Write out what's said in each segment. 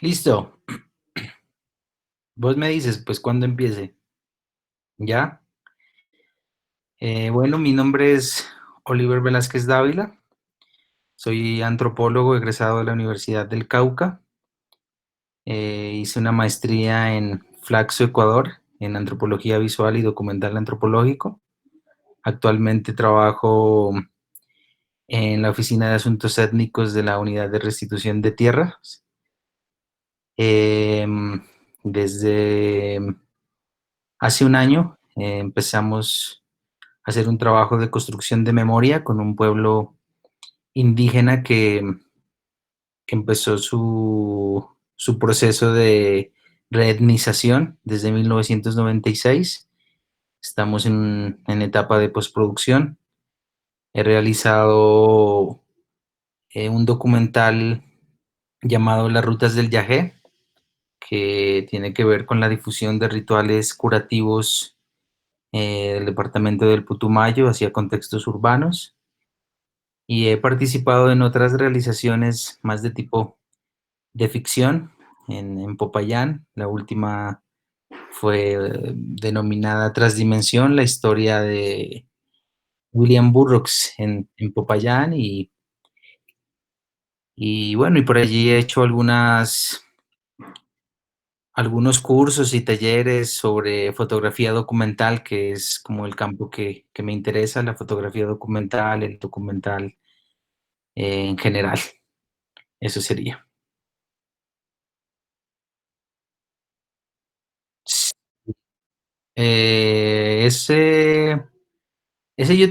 Listo. Vos me dices, pues, ¿cuándo empiece? ¿Ya? Bueno, mi nombre es Oliver Velázquez Dávila. Soy antropólogo egresado de la Universidad del Cauca. Hice una maestría en Flaxo, Ecuador, en antropología visual y documental antropológico. Actualmente trabajo en la Oficina de Asuntos Étnicos de la Unidad de Restitución de Tierras. Desde hace un año empezamos a hacer un trabajo de construcción de memoria con un pueblo indígena que empezó su proceso de reetnización desde 1996. Estamos en etapa de postproducción. He realizado un documental llamado Las Rutas del Yagé, que tiene que ver con la difusión de rituales curativos del departamento del Putumayo hacia contextos urbanos. Y he participado en otras realizaciones más de tipo de ficción en Popayán. La última fue denominada Transdimensión, la historia de William Burroughs en Popayán y bueno, y por allí he hecho algunos cursos y talleres sobre fotografía documental, que es como el campo que me interesa, la fotografía documental, el documental en general. Eso sería. Ese,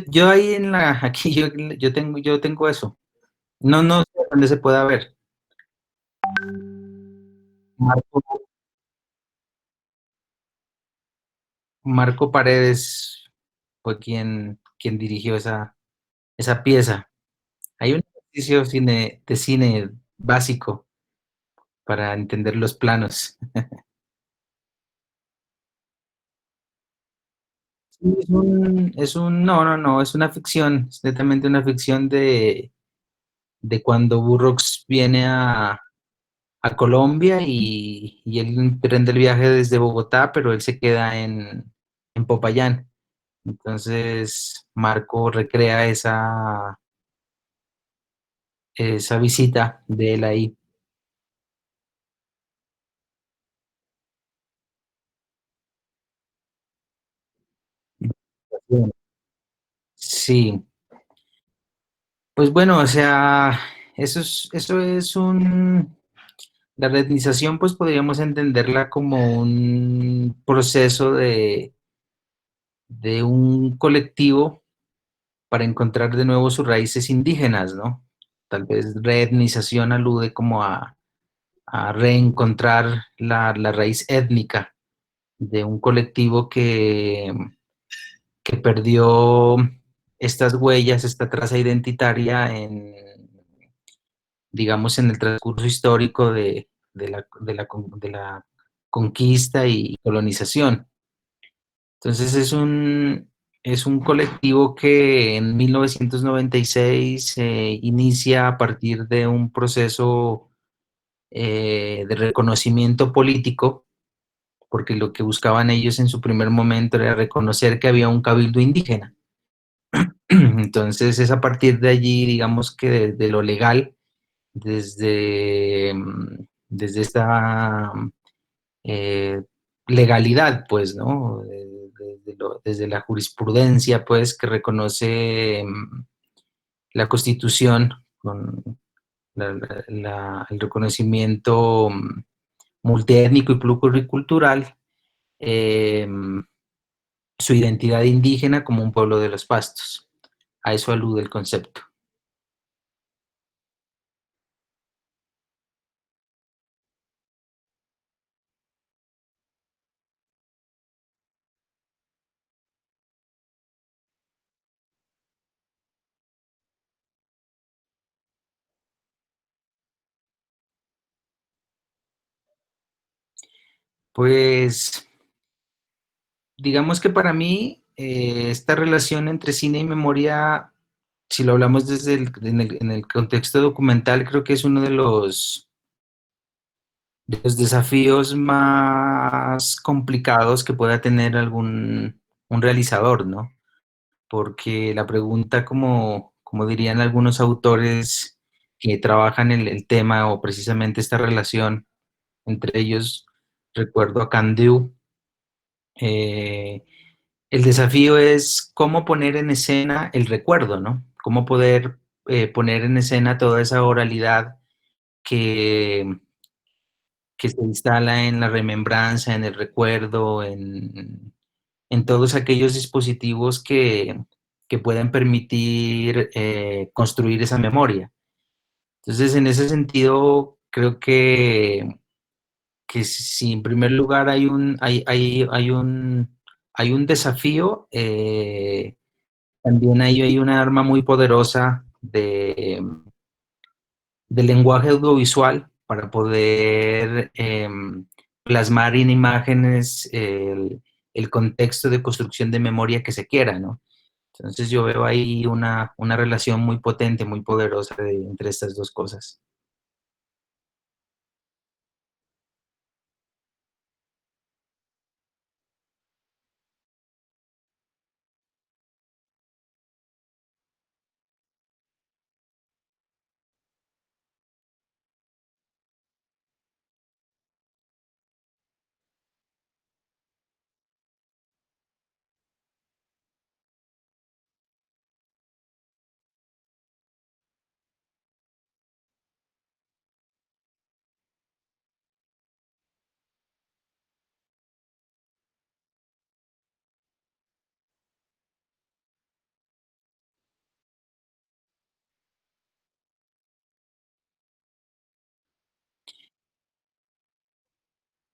yo ahí en la, aquí yo tengo eso. No, no sé dónde se pueda ver. Marco, Marco Paredes fue quien dirigió esa pieza. Hay un ejercicio de cine básico para entender los planos. Sí, no, no, no, es una ficción, es netamente una ficción de cuando Burroughs viene a Colombia y él emprende el viaje desde Bogotá, pero él se queda en Popayán. Entonces, Marco recrea esa visita de él ahí. Sí, pues bueno, o sea, eso es la retinización, pues podríamos entenderla como un proceso de un colectivo para encontrar de nuevo sus raíces indígenas, ¿no? Tal vez reetnización alude como a reencontrar la raíz étnica de un colectivo que perdió estas huellas, esta traza identitaria digamos, en el transcurso histórico de la conquista y colonización. Entonces es un colectivo que en 1996 se inicia a partir de un proceso de reconocimiento político, porque lo que buscaban ellos en su primer momento era reconocer que había un cabildo indígena. Entonces es a partir de allí, digamos que de lo legal, desde esta eh, legalidad, pues, ¿no? Desde la jurisprudencia, pues, que reconoce la Constitución con el reconocimiento multiétnico y pluricultural, eh, su identidad indígena como un pueblo de los pastos. A eso alude el concepto. Pues, digamos que para mí, esta relación entre cine y memoria, si lo hablamos en el contexto documental, creo que es uno de los desafíos más complicados que pueda tener algún un realizador, ¿no? Porque la pregunta, como dirían algunos autores que trabajan el tema o precisamente esta relación, entre ellos recuerdo a Candiu, eh, el desafío es cómo poner en escena el recuerdo, ¿no? Cómo poder poner en escena toda esa oralidad que, que se instala en la remembranza, en el recuerdo, en todos aquellos dispositivos que pueden permitir construir esa memoria. Entonces, en ese sentido, creo que si en primer lugar hay un desafío, también hay una arma muy poderosa de lenguaje audiovisual para poder plasmar en imágenes el contexto de construcción de memoria que se quiera, ¿no? Entonces yo veo ahí una relación muy potente, muy poderosa entre estas dos cosas.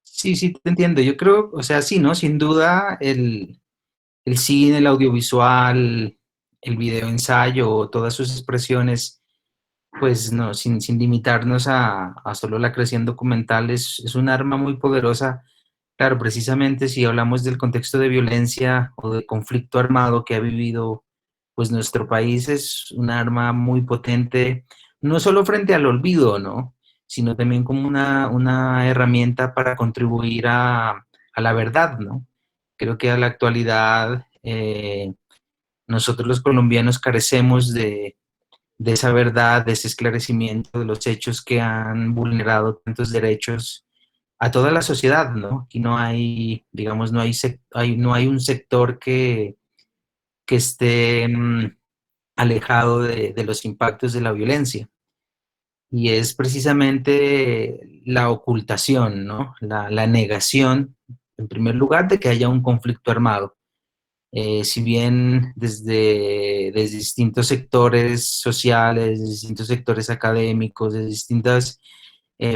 Sí, sí, te entiendo. Yo creo, o sea, sí, ¿no? Sin duda, el cine, el audiovisual, el video ensayo, todas sus expresiones, pues no, sin limitarnos a solo la creación documental, es un arma muy poderosa. Claro, precisamente si hablamos del contexto de violencia o de conflicto armado que ha vivido pues nuestro país, es un arma muy potente, no solo frente al olvido, ¿no? Sino también como una herramienta para contribuir a la verdad, ¿no? Creo que a la actualidad nosotros los colombianos carecemos de esa verdad, de ese esclarecimiento de los hechos que han vulnerado tantos derechos a toda la sociedad, ¿no? Aquí no hay, digamos, no hay un sector que esté alejado de los impactos de la violencia. Y es precisamente la ocultación, ¿no? La negación, en primer lugar, de que haya un conflicto armado. Si bien desde distintos sectores sociales, distintos sectores académicos, de distintas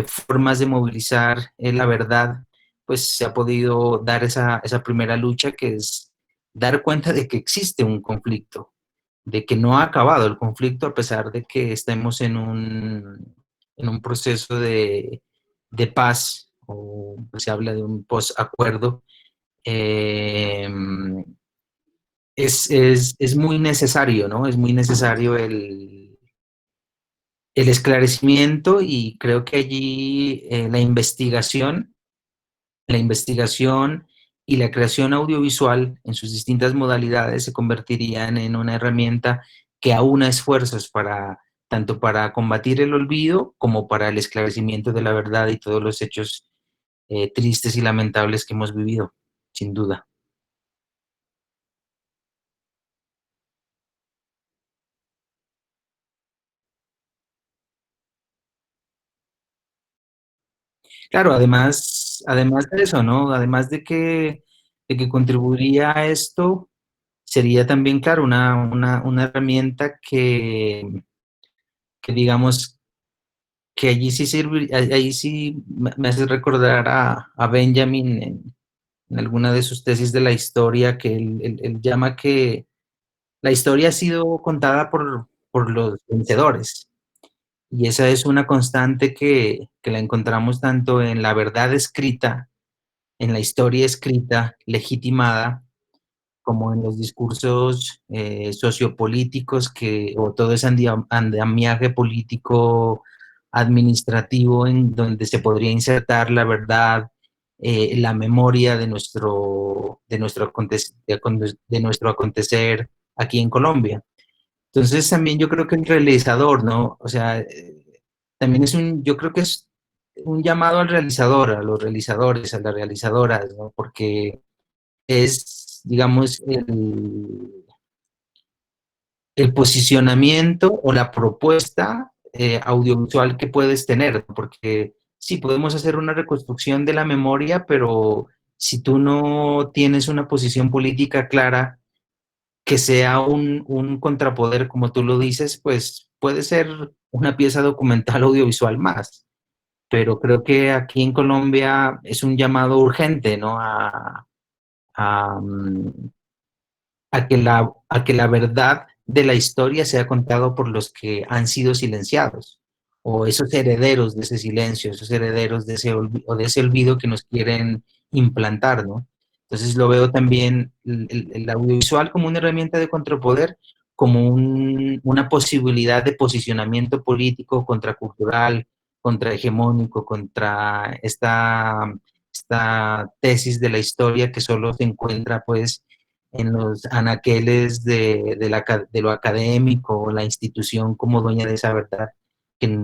formas de movilizar la verdad, pues se ha podido dar esa primera lucha que es dar cuenta de que existe un conflicto, de que no ha acabado el conflicto a pesar de que estemos en un proceso de paz o se habla de un post-acuerdo. Eh, es muy necesario, ¿no? Es muy necesario el esclarecimiento y creo que allí la investigación y la creación audiovisual en sus distintas modalidades se convertirían en una herramienta que aúna esfuerzos para tanto para combatir el olvido como para el esclarecimiento de la verdad y todos los hechos tristes y lamentables que hemos vivido, sin duda. Claro, además de eso, ¿no? Además de que contribuiría a esto, sería también, claro, una herramienta que digamos que allí sí sirve, allí sí me hace recordar a Benjamin en alguna de sus tesis de la historia, que él llama que la historia ha sido contada por los vencedores. Y esa es una constante que la encontramos tanto en la verdad escrita, en la historia escrita, legitimada, como en los discursos sociopolíticos o todo ese andamiaje político administrativo en donde se podría insertar la verdad, la memoria de nuestro acontecer aquí en Colombia. Entonces también yo creo que el realizador, ¿no? O sea, también yo creo que es un llamado al realizador, a los realizadores, a las realizadoras, ¿no? Porque es, digamos, el posicionamiento o la propuesta audiovisual que puedes tener, ¿no? Porque sí, podemos hacer una reconstrucción de la memoria, pero si tú no tienes una posición política clara, que sea un contrapoder, como tú lo dices, pues puede ser una pieza documental audiovisual más. Pero creo que aquí en Colombia es un llamado urgente, ¿no? A, mm, a que la verdad de la historia sea contado por los que han sido silenciados, o esos herederos de ese silencio, esos herederos de o de ese olvido que nos quieren implantar, ¿no? Entonces lo veo también el audiovisual como una herramienta de contrapoder, como una posibilidad de posicionamiento político, contracultural, contrahegemónico, contra esta tesis de la historia que solo se encuentra pues en los anaqueles de lo académico o la institución como dueña de esa verdad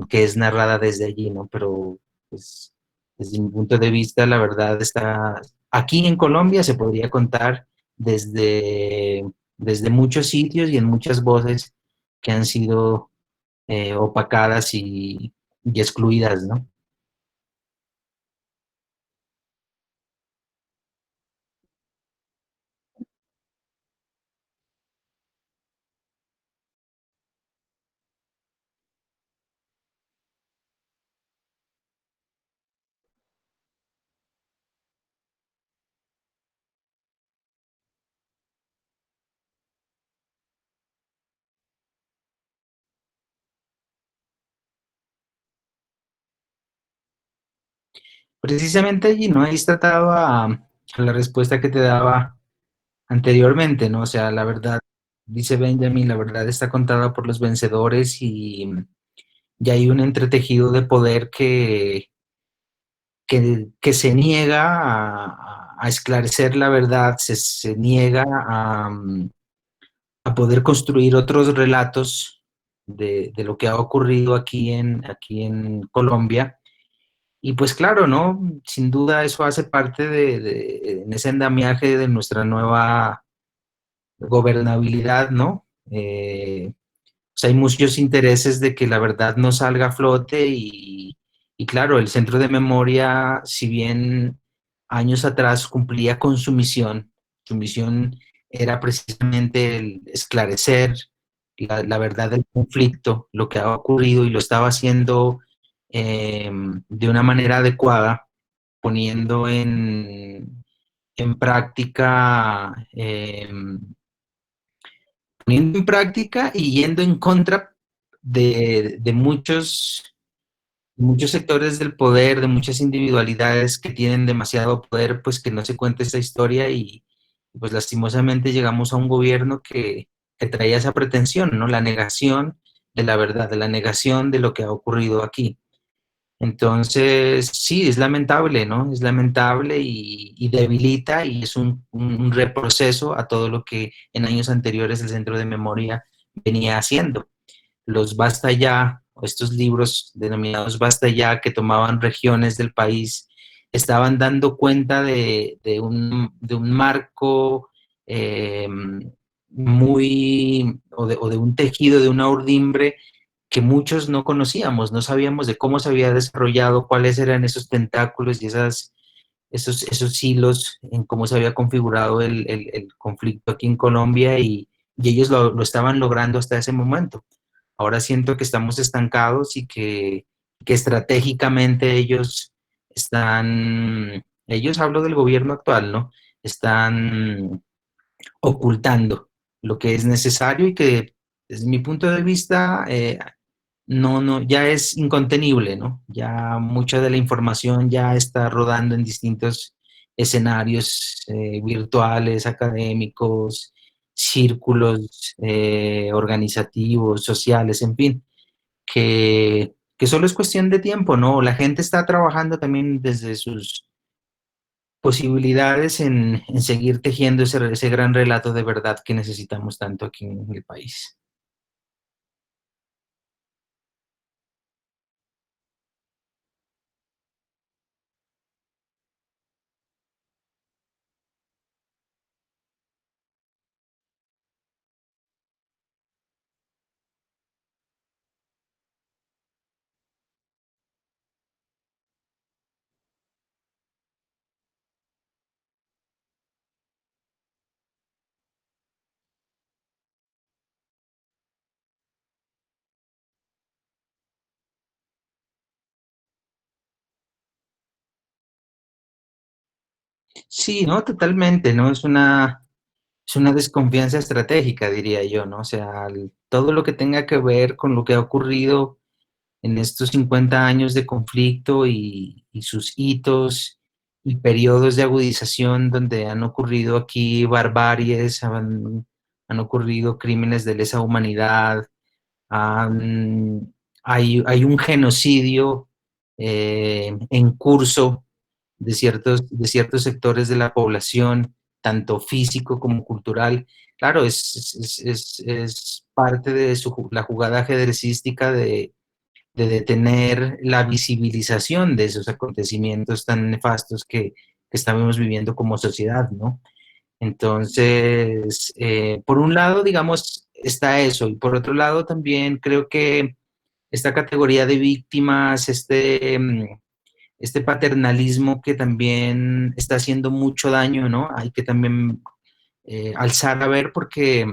que es narrada desde allí, ¿no? Pero pues, desde mi punto de vista, la verdad está aquí en Colombia, se podría contar desde muchos sitios y en muchas voces que han sido opacadas y excluidas, ¿no? Precisamente allí, ¿no? Ahí trataba a la respuesta que te daba anteriormente, ¿no? O sea, la verdad, dice Benjamin, la verdad está contada por los vencedores y hay un entretejido de poder que se niega a esclarecer la verdad, se niega a poder construir otros relatos de lo que ha ocurrido aquí en Colombia. Y pues claro, ¿no? Sin duda eso hace parte en ese andamiaje de nuestra nueva gobernabilidad, ¿no? Pues hay muchos intereses de que la verdad no salga a flote y claro, el Centro de Memoria, si bien años atrás cumplía con su misión era precisamente el esclarecer la verdad del conflicto, lo que ha ocurrido y lo estaba haciendo de una manera adecuada, poniendo en práctica poniendo en práctica y yendo en contra de muchos sectores del poder, de muchas individualidades que tienen demasiado poder, pues que no se cuente esta historia y pues lastimosamente llegamos a un gobierno que traía esa pretensión, ¿no? La negación de la verdad, de la negación de lo que ha ocurrido aquí. Entonces, sí, es lamentable, ¿no? Es lamentable y debilita y es un reproceso a todo lo que en años anteriores el Centro de Memoria venía haciendo. Los Basta Ya, o estos libros denominados Basta Ya, que tomaban regiones del país, estaban dando cuenta de un marco eh, o de un tejido, de una urdimbre que muchos no conocíamos, no sabíamos de cómo se había desarrollado, cuáles eran esos tentáculos y esos hilos en cómo se había configurado el conflicto aquí en Colombia y ellos lo estaban logrando hasta ese momento. Ahora siento que estamos estancados y que estratégicamente ellos hablo del gobierno actual, ¿no? Están ocultando lo que es necesario y que desde mi punto de vista ya es incontenible, ¿no? Ya mucha de la información ya está rodando en distintos escenarios virtuales, académicos, círculos organizativos, sociales, en fin, que que solo es cuestión de tiempo, ¿no? La gente está trabajando también desde sus posibilidades en seguir tejiendo ese gran relato de verdad que necesitamos tanto aquí en el país. Sí, no, totalmente, ¿no? Es una desconfianza estratégica, diría yo, ¿no? O sea, todo lo que tenga que ver con lo que ha ocurrido en estos 50 años de conflicto y sus hitos y periodos de agudización donde han ocurrido aquí barbaries, han ocurrido crímenes de lesa humanidad, han- hay un genocidio en curso de ciertos sectores de la población, tanto físico como cultural. Claro, es parte de la jugada ajedrecística de detener la visibilización de esos acontecimientos tan nefastos que estamos viviendo como sociedad, ¿no? Entonces, por un lado, digamos, está eso, y por otro lado también creo que esta categoría de víctimas, este paternalismo que también está haciendo mucho daño, ¿no? Hay que también alzar a ver porque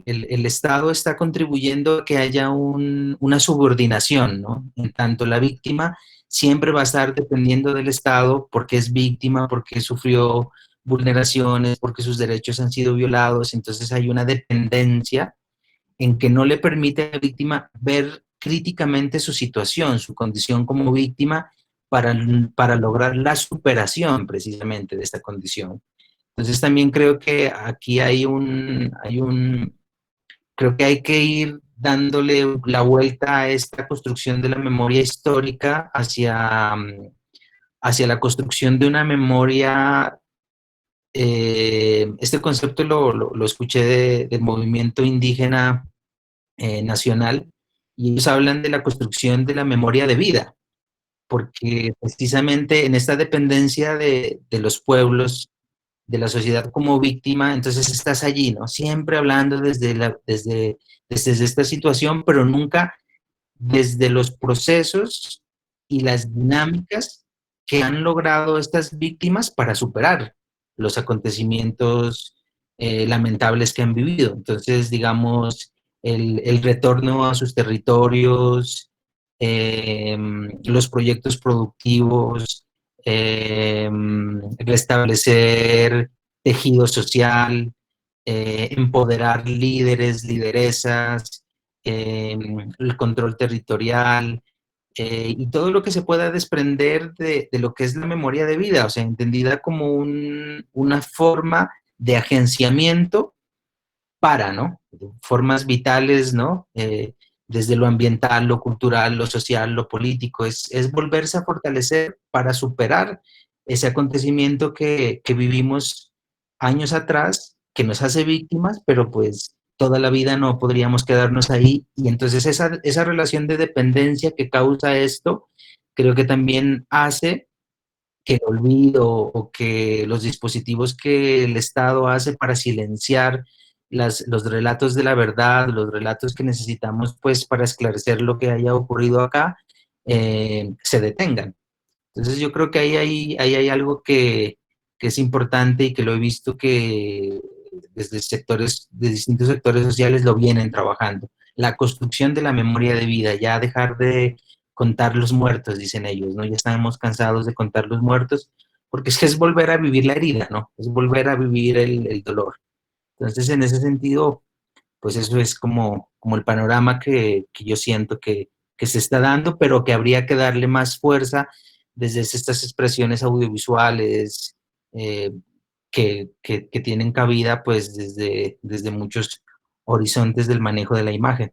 el Estado está contribuyendo a que haya una subordinación, ¿no? En tanto la víctima siempre va a estar dependiendo del Estado porque es víctima, porque sufrió vulneraciones, porque sus derechos han sido violados, entonces hay una dependencia en que no le permite a la víctima ver críticamente su situación, su condición como víctima, para, para lograr la superación precisamente de esta condición. Entonces también creo que aquí creo que hay que ir dándole la vuelta a esta construcción de la memoria histórica hacia la construcción de una memoria. Este concepto lo escuché del movimiento indígena nacional y ellos hablan de la construcción de la memoria de vida, porque precisamente en esta dependencia de los pueblos, de la sociedad como víctima, entonces estás allí, ¿no? Siempre hablando desde esta situación, pero nunca desde los procesos y las dinámicas que han logrado estas víctimas para superar los acontecimientos lamentables que han vivido. Entonces, digamos, el retorno a sus territorios, los proyectos productivos, restablecer tejido social, empoderar líderes, lideresas, el control territorial y todo lo que se pueda desprender de lo que es la memoria de vida, o sea, entendida como una forma de agenciamiento para, ¿no? Formas vitales, ¿no? Desde lo ambiental, lo cultural, lo social, lo político, es volverse a fortalecer para superar ese acontecimiento que vivimos años atrás, que nos hace víctimas, pero pues toda la vida no podríamos quedarnos ahí. Y entonces esa relación de dependencia que causa esto, creo que también hace que el olvido o que los dispositivos que el Estado hace para silenciar los relatos de la verdad, los relatos que necesitamos pues para esclarecer lo que haya ocurrido acá, se detengan. Entonces yo creo que ahí hay algo que es importante y que lo he visto que desde sectores, de distintos sectores sociales lo vienen trabajando. La construcción de la memoria de vida, ya dejar de contar los muertos, dicen ellos, ¿no? Ya estamos cansados de contar los muertos, porque es que es volver a vivir la herida, ¿no? Es volver a vivir el dolor. Entonces, en ese sentido, pues eso es como el panorama que yo siento que se está dando, pero que habría que darle más fuerza desde estas expresiones audiovisuales que tienen cabida pues desde muchos horizontes del manejo de la imagen.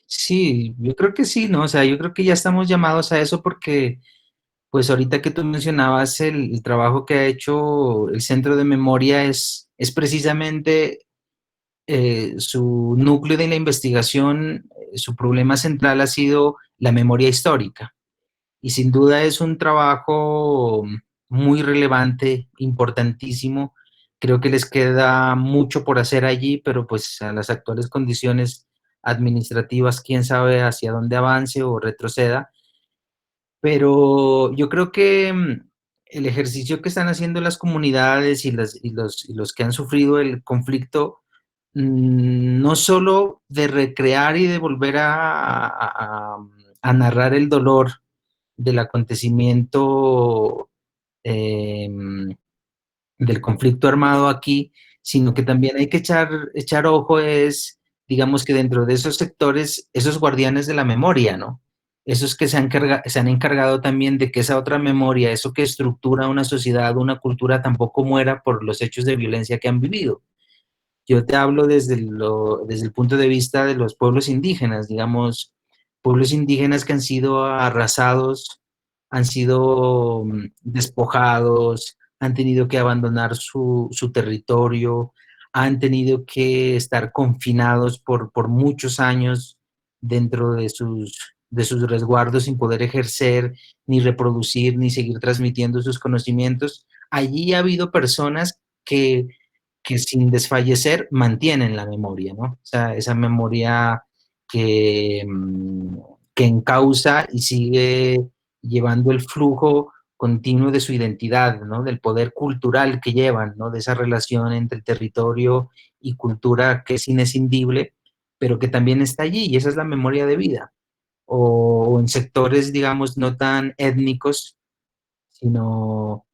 Sí, yo creo que sí, ¿no? O sea, yo creo que ya estamos llamados a eso porque, pues ahorita que tú mencionabas el trabajo que ha hecho el Centro de Memoria es precisamente su núcleo de la investigación, su problema central ha sido la memoria histórica. Y sin duda es un trabajo muy relevante, importantísimo. Creo que les queda mucho por hacer allí, pero pues a las actuales condiciones administrativas, quién sabe hacia dónde avance o retroceda. Pero yo creo que el ejercicio que están haciendo las comunidades y los que han sufrido el conflicto, no solo de recrear y de volver a narrar el dolor del acontecimiento eh, del conflicto armado aquí, sino que también hay que echar ojo es, digamos que dentro de esos sectores, esos guardianes de la memoria, ¿no? Esos que se han encargado también de que esa otra memoria, eso que estructura una sociedad, una cultura, tampoco muera por los hechos de violencia que han vivido. Yo te hablo desde el punto de vista de los pueblos indígenas, digamos, pueblos indígenas que han sido arrasados, han sido despojados, han tenido que abandonar su territorio, han tenido que estar confinados por muchos años dentro de sus resguardos sin poder ejercer, ni reproducir, ni seguir transmitiendo sus conocimientos. Allí ha habido personas que sin desfallecer mantienen la memoria, ¿no? O sea, esa memoria que, que encausa y sigue llevando el flujo continuo de su identidad, ¿no? Del poder cultural que llevan, ¿no? De esa relación entre territorio y cultura que es inescindible, pero que también está allí, y esa es la memoria de vida. O en sectores, digamos, no tan étnicos, sino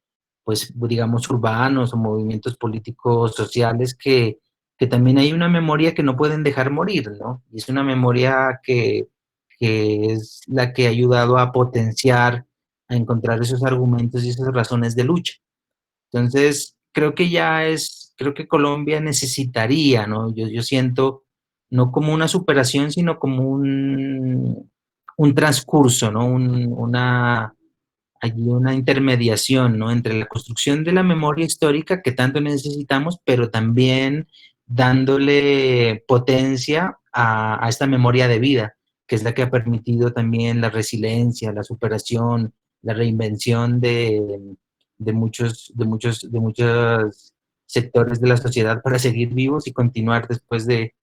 pues digamos urbanos o movimientos políticos sociales que también hay una memoria que no pueden dejar morir, ¿no? Y es una memoria que es la que ha ayudado a potenciar, a encontrar esos argumentos y esas razones de lucha. Entonces, creo que Colombia necesitaría, ¿no? Yo siento, no como una superación, sino como un transcurso, ¿no? Allí una intermediación, ¿no? Entre la construcción de la memoria histórica que tanto necesitamos, pero también dándole potencia a esta memoria de vida, que es la que ha permitido también la resiliencia, la superación, la reinvención de muchos sectores de la sociedad para seguir vivos y continuar después de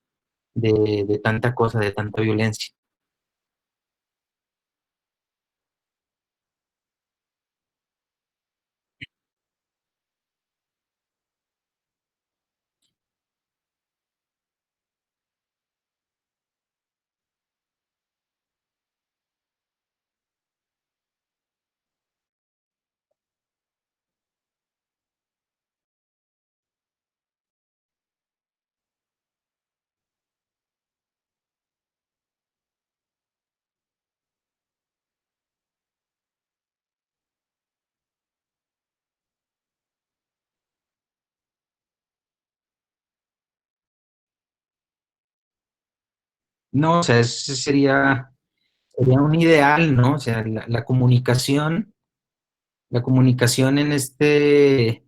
tanta cosa, de tanta violencia. No, o sea, ese sería un ideal, ¿no? O sea, la comunicación en este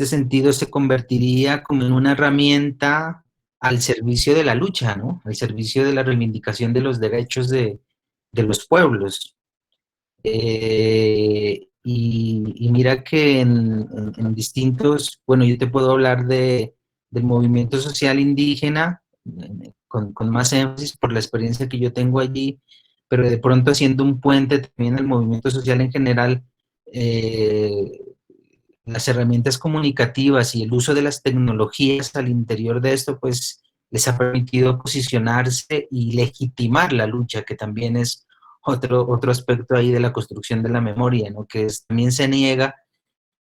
sentido se convertiría como en una herramienta al servicio de la lucha, ¿no? Al servicio de la reivindicación de los derechos de los pueblos. Y mira que en distintos, bueno, yo te puedo hablar del movimiento social indígena con más énfasis por la experiencia que yo tengo allí, pero de pronto haciendo un puente también al movimiento social en general, eh, las herramientas comunicativas y el uso de las tecnologías al interior de esto, pues les ha permitido posicionarse y legitimar la lucha, que también es otro aspecto ahí de la construcción de la memoria, ¿no? También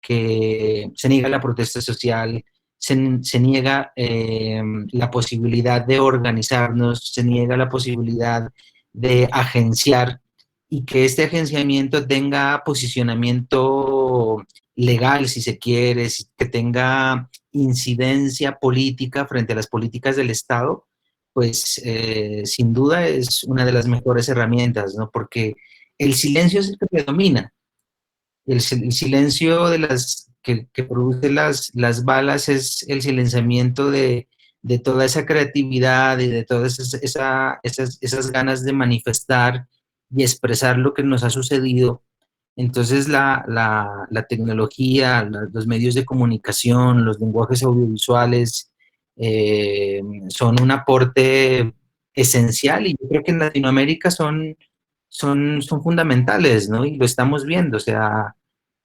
que se niega la protesta social, se niega la posibilidad de organizarnos, se niega la posibilidad de agenciar y que este agenciamiento tenga posicionamiento legal, si se quiere, que tenga incidencia política frente a las políticas del Estado, pues sin duda es una de las mejores herramientas, ¿no? Porque el silencio es el que predomina. El silencio de que produce las balas es el silenciamiento de toda esa creatividad y de todas esas ganas de manifestar y expresar lo que nos ha sucedido. Entonces la tecnología, los medios de comunicación, los lenguajes audiovisuales son un aporte esencial, y yo creo que en Latinoamérica son fundamentales, ¿no? Y lo estamos viendo, o sea,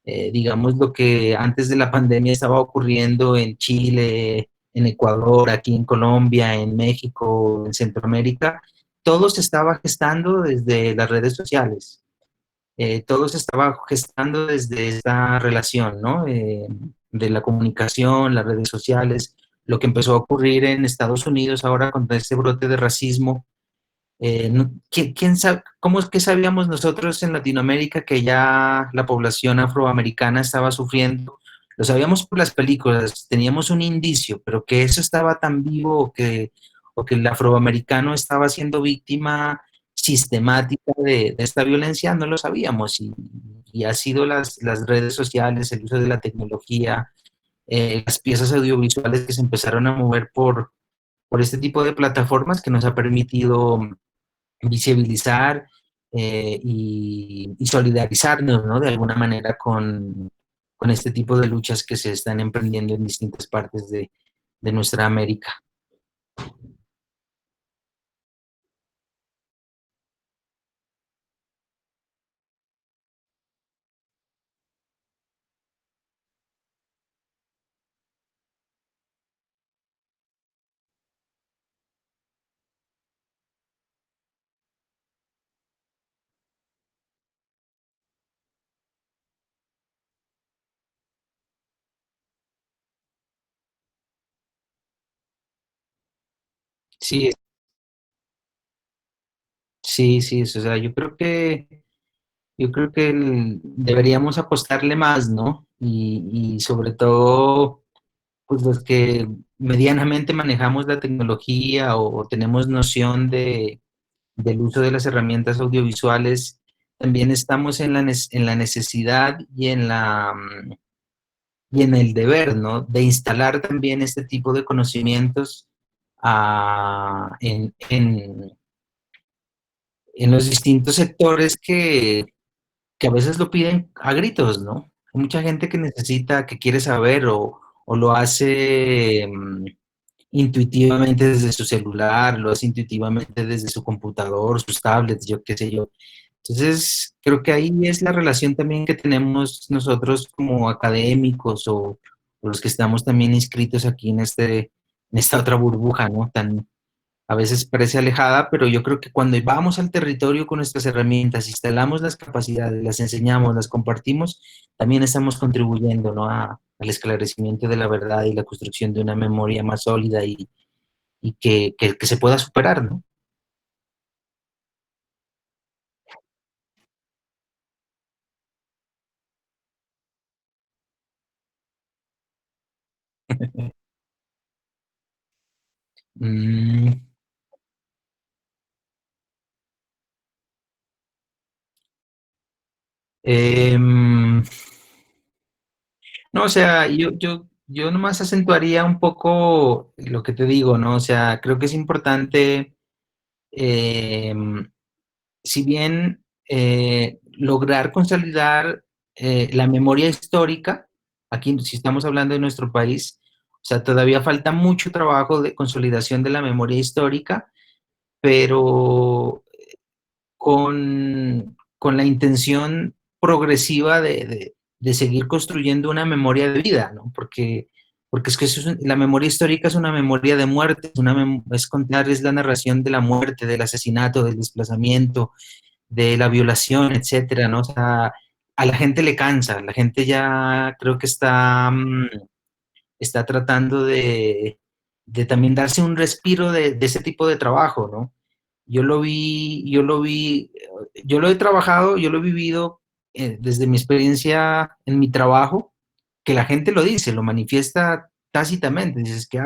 digamos lo que antes de la pandemia estaba ocurriendo en Chile, en Ecuador, aquí en Colombia, en México, en Centroamérica, todo se estaba gestando desde las redes sociales. Todo se estaba gestando desde esta relación, ¿no? De la comunicación, las redes sociales, lo que empezó a ocurrir en Estados Unidos ahora con este brote de racismo. ¿Quién sabe, cómo es que sabíamos nosotros en Latinoamérica que ya la población afroamericana estaba sufriendo? Lo sabíamos por las películas, teníamos un indicio, pero que eso estaba tan vivo, o que el afroamericano estaba siendo víctima sistemática de esta violencia, no lo sabíamos. Y ha sido las redes sociales, el uso de la tecnología, las piezas audiovisuales que se empezaron a mover por este tipo de plataformas que nos ha permitido visibilizar y solidarizarnos, ¿no? De alguna manera con este tipo de luchas que se están emprendiendo en distintas partes de nuestra América. Sí, sí, sí, o sea, yo creo que deberíamos apostarle más, ¿no? Y sobre todo, pues los que medianamente manejamos la tecnología o tenemos noción del uso de las herramientas audiovisuales, también estamos en en la necesidad y en el deber, ¿no? De instalar también este tipo de conocimientos en los distintos sectores que a veces lo piden a gritos, ¿no? Hay mucha gente que necesita, que quiere saber o lo hace intuitivamente desde su celular, lo hace intuitivamente desde su computador, sus tablets, yo qué sé yo. Entonces, creo que ahí es la relación también que tenemos nosotros como académicos o los que estamos también inscritos aquí en en esta otra burbuja, ¿no? Tan, a veces parece alejada, pero yo creo que cuando vamos al territorio con nuestras herramientas, instalamos las capacidades, las enseñamos, las compartimos, también estamos contribuyendo, ¿no? Al esclarecimiento de la verdad y la construcción de una memoria más sólida y que se pueda superar, ¿no? Mm, em, no, o sea, yo nomás acentuaría un poco lo que te digo, ¿no? O sea, creo que es importante, em, si bien lograr consolidar la memoria histórica, aquí si estamos hablando de nuestro país, o sea, todavía falta mucho trabajo de consolidación de la memoria histórica, pero con la intención progresiva de seguir construyendo una memoria de vida, ¿no? Porque es que la memoria histórica es una memoria de muerte, es contar, es la narración de la muerte, del asesinato, del desplazamiento, de la violación, etcétera, ¿no? O sea, a la gente le cansa, la gente ya creo que está tratando de también darse un respiro de ese tipo de trabajo, ¿no? Yo lo he trabajado, yo lo he vivido desde mi experiencia en mi trabajo, que la gente lo dice, lo manifiesta tácitamente, dices que,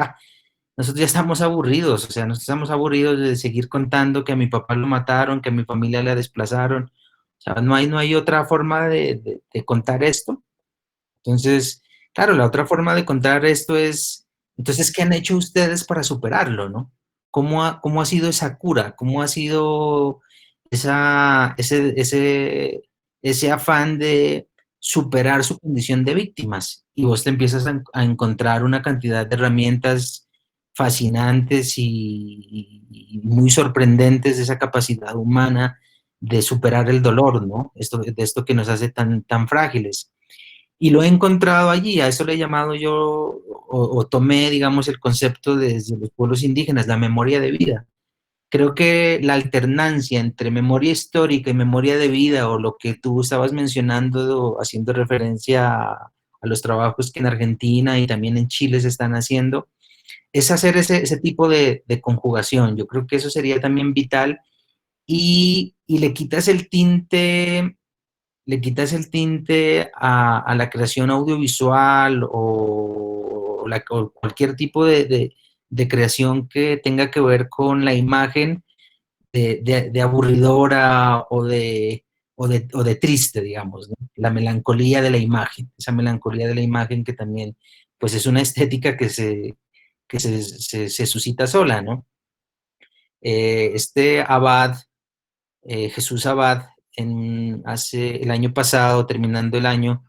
nosotros ya estamos aburridos, o sea, nosotros estamos aburridos de seguir contando que a mi papá lo mataron, que a mi familia la desplazaron. O sea, no hay otra forma de contar esto. Entonces, claro, la otra forma de contar esto es, entonces, ¿qué han hecho ustedes para superarlo, no? ¿Cómo ha sido esa cura? ¿Cómo ha sido ese afán de superar su condición de víctimas? Y vos te empiezas a encontrar una cantidad de herramientas fascinantes y muy sorprendentes de esa capacidad humana de superar el dolor, ¿no? De esto que nos hace tan frágiles. Y lo he encontrado allí, a eso le he llamado yo, o tomé, digamos, el concepto desde los pueblos indígenas, la memoria de vida. Creo que la alternancia entre memoria histórica y memoria de vida, o lo que tú estabas mencionando, haciendo referencia a los trabajos que en Argentina y también en Chile se están haciendo, es hacer ese tipo de conjugación. Yo creo que eso sería también vital y le quitas el tinte a la creación audiovisual o cualquier tipo de creación que tenga que ver con la imagen de aburridora o de triste, digamos, ¿no? La melancolía de la imagen, esa melancolía de la imagen que también, pues es una estética que se suscita sola, ¿no? Este Abad, Jesús Abad, hace el año pasado, terminando el año,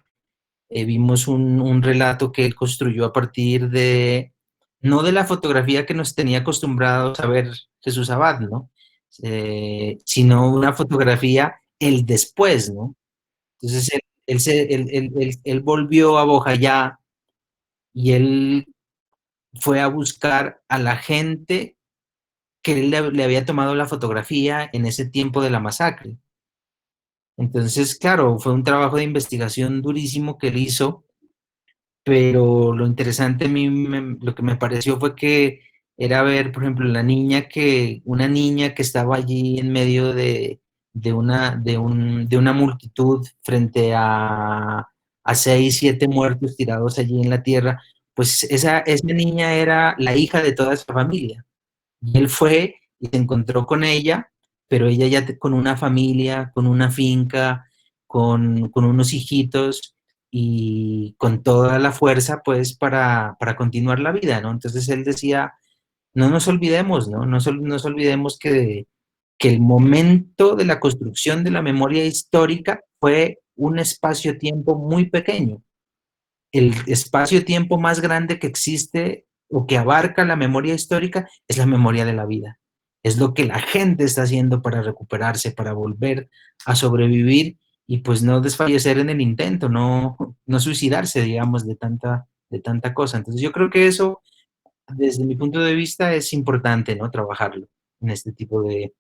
vimos un relato que él construyó a partir no de la fotografía que nos tenía acostumbrados a ver Jesús Abad, ¿no? Sino una fotografía el después, ¿no? Entonces él volvió a Bojayá y él fue a buscar a la gente que él le había tomado la fotografía en ese tiempo de la masacre. Entonces, claro, fue un trabajo de investigación durísimo que él hizo, pero lo interesante a mí, lo que me pareció fue que era ver, por ejemplo, una niña que estaba allí en medio de una multitud frente a 6, 7 muertos tirados allí en la tierra, pues esa niña era la hija de toda esa familia. Y él fue y se encontró con ella, pero ella ya con una familia, con una finca, con unos hijitos y con toda la fuerza, pues, para continuar la vida, ¿no? Entonces él decía, no nos olvidemos, ¿no? No nos olvidemos que el momento de la construcción de la memoria histórica fue un espacio-tiempo muy pequeño. El espacio-tiempo más grande que existe o que abarca la memoria histórica es la memoria de la vida. Es lo que la gente está haciendo para recuperarse, para volver a sobrevivir y pues no desfallecer en el intento, no suicidarse, digamos, de tanta cosa. Entonces yo creo que eso, desde mi punto de vista, es importante, ¿no? Trabajarlo en este tipo de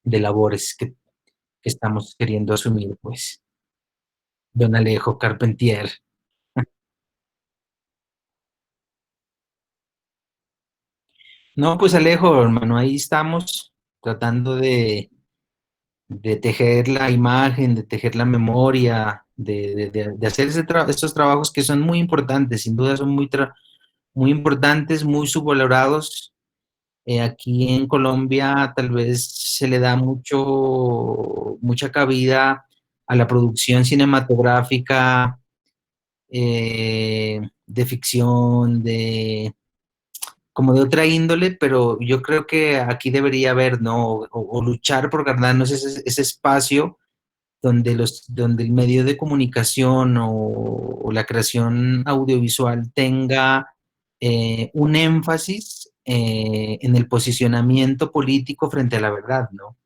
labores que estamos queriendo asumir, pues. Don Alejo Carpentier. No, pues Alejo, hermano, ahí estamos tratando de tejer la imagen, de tejer la memoria, de hacer estos trabajos que son muy importantes, sin duda son muy importantes, muy subvalorados. Aquí en Colombia tal vez se le da mucha cabida a la producción cinematográfica, de ficción, como de otra índole, pero yo creo que aquí debería haber, ¿no? O luchar por ganarnos ese espacio donde el medio de comunicación o la creación audiovisual tenga un énfasis en el posicionamiento político frente a la verdad, ¿no?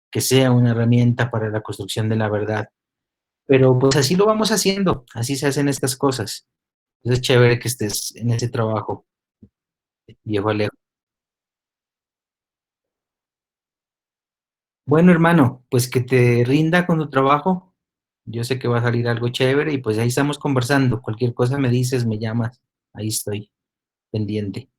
Que sea una herramienta para la construcción de la verdad. Pero pues así lo vamos haciendo, así se hacen estas cosas. Entonces es chévere que estés en ese trabajo, viejo Alejo. Bueno, hermano, pues que te rinda con tu trabajo. Yo sé que va a salir algo chévere y pues ahí estamos conversando. Cualquier cosa me dices, me llamas. Ahí estoy, pendiente.